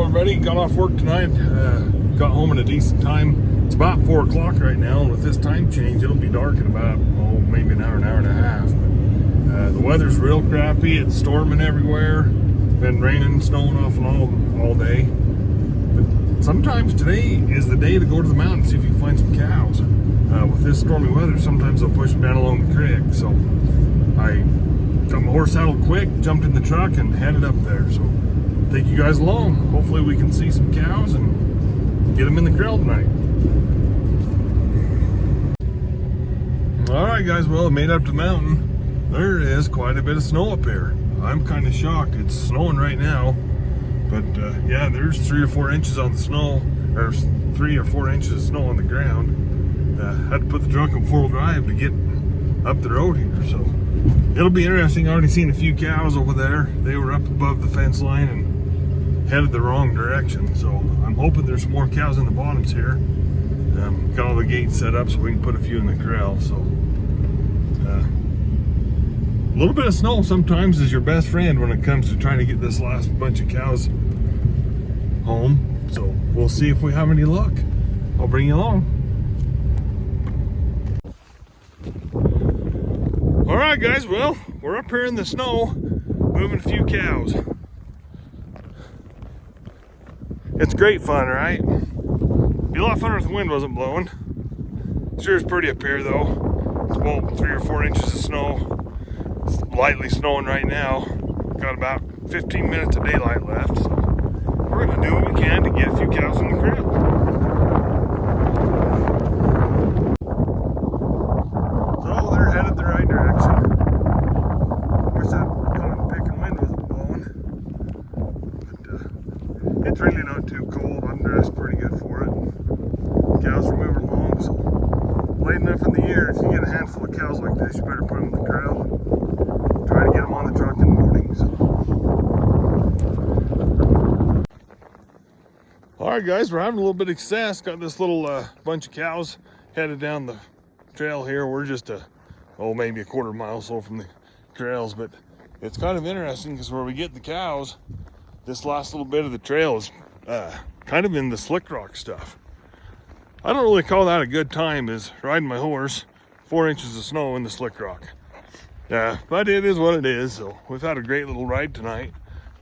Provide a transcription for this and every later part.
everybody. Got off work tonight. Got home at a decent time. It's about 4 o'clock right now, and with this time change, it'll be dark in about, maybe an hour and a half. But, the weather's real crappy. It's storming everywhere. Been raining and snowing off and on all day. But sometimes today is the day to go to the mountain and see if you can find some cows. With this stormy weather, sometimes they'll push them down along the creek. So I got my horse saddled quick, jumped in the truck, and headed up there. So take you guys along. Hopefully we can see some cows and get them in the corral tonight. Alright guys, well, I made up to the mountain. There is quite a bit of snow up here. I'm kind of shocked. It's snowing right now. But yeah, there's 3 or 4 inches on the snow. There's 3 or 4 inches of snow on the ground. Had to put the truck in 4-wheel drive to get up the road here. So it'll be interesting. I already seen a few cows over there. They were up above the fence line and headed the wrong direction. So I'm hoping there's some more cows in the bottoms here. Got all the gates set up so we can put a few in the corral. So a little bit of snow sometimes is your best friend when it comes to trying to get this last bunch of cows home. So we'll see if we have any luck. I'll bring you along. Alright guys, well, we're up here in the snow, moving a few cows. It's great fun, right? Be a lot funner if the wind wasn't blowing. Sure is pretty up here though. It's about 3 or 4 inches of snow. It's lightly snowing right now. Got about 15 minutes of daylight left. So we're going to do what we can to get a few cows in the corral. So they're headed the right direction. Wish that cotton picking wind wasn't blowing. But it's really not too cold. I'm dressed pretty good for it. Cows are moving along, so late enough in the year, if you get a handful of cows like this, you better put them in the corral and try to get them on the truck in the morning. So. Alright guys, we're having a little bit of success. Got this little bunch of cows headed down the trail here. We're just maybe a quarter mile or so from the trails, but it's kind of interesting because where we get the cows, this last little bit of the trail is kind of in the slick rock stuff. I don't really call that a good time, is riding my horse 4 inches of snow in the slick rock. But it is what it is. So we've had a great little ride tonight.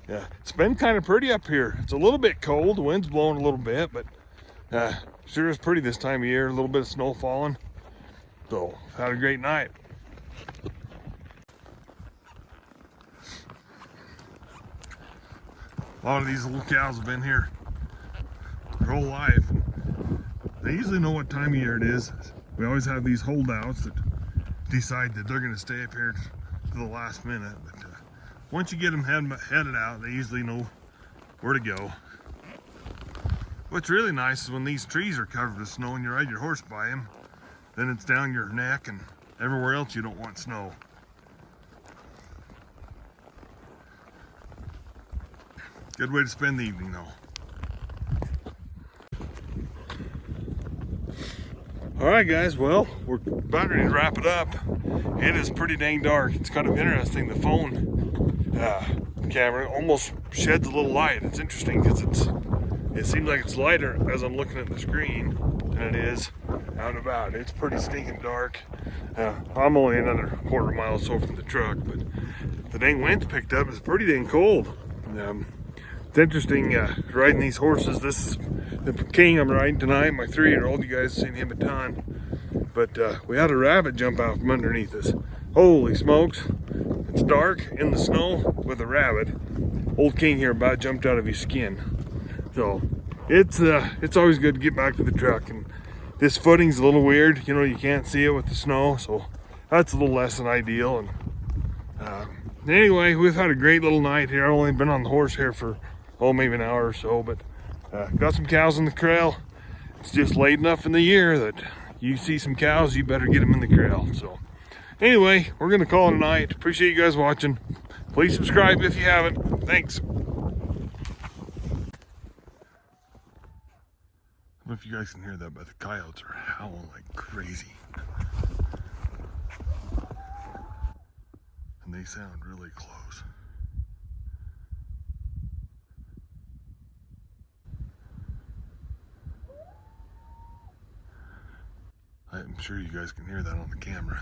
It's been kind of pretty up here. It's a little bit cold, the wind's blowing a little bit, but sure is pretty this time of year. A little bit of snow falling. So had a great night. A lot of these little cows have been here their whole life. They usually know what time of year it is. We always have these holdouts that decide that they're going to stay up here to the last minute. But once you get them headed out, they usually know where to go. What's really nice is when these trees are covered with snow and you ride your horse by them, then it's down your neck and everywhere else you don't want snow. Good way to spend the evening though. Alright guys, well, we're about ready to wrap it up. It is pretty dang dark. It's kind of interesting. The phone camera almost sheds a little light. It's interesting because it seems like it's lighter as I'm looking at the screen than it is out and about. It's pretty stinking dark. I'm only another quarter mile or so from the truck, but the dang wind's picked up. It's pretty dang cold. It's interesting riding these horses. This is the king I'm riding tonight, my 3-year-old. You guys have seen him a ton. But we had a rabbit jump out from underneath us. Holy smokes. It's dark in the snow with a rabbit. Old King here about jumped out of his skin. So it's always good to get back to the truck. And this footing's a little weird. You know, you can't see it with the snow. So that's a little less than ideal. And anyway, we've had a great little night here. I've only been on the horse here for maybe an hour or so, but got some cows in the corral. It's just late enough in the year that you see some cows, you better get them in the corral. So anyway, we're gonna call it a night. Appreciate you guys watching. Please subscribe if you haven't. Thanks. I don't know if you guys can hear that, but the coyotes are howling like crazy. And they sound. sound really close. I'm sure you guys can hear that on the camera.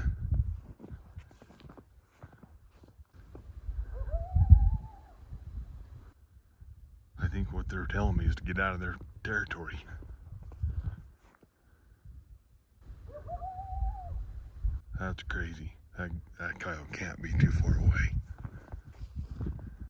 I think what they're telling me is to get out of their territory. That's crazy. That coyote can't be too far away.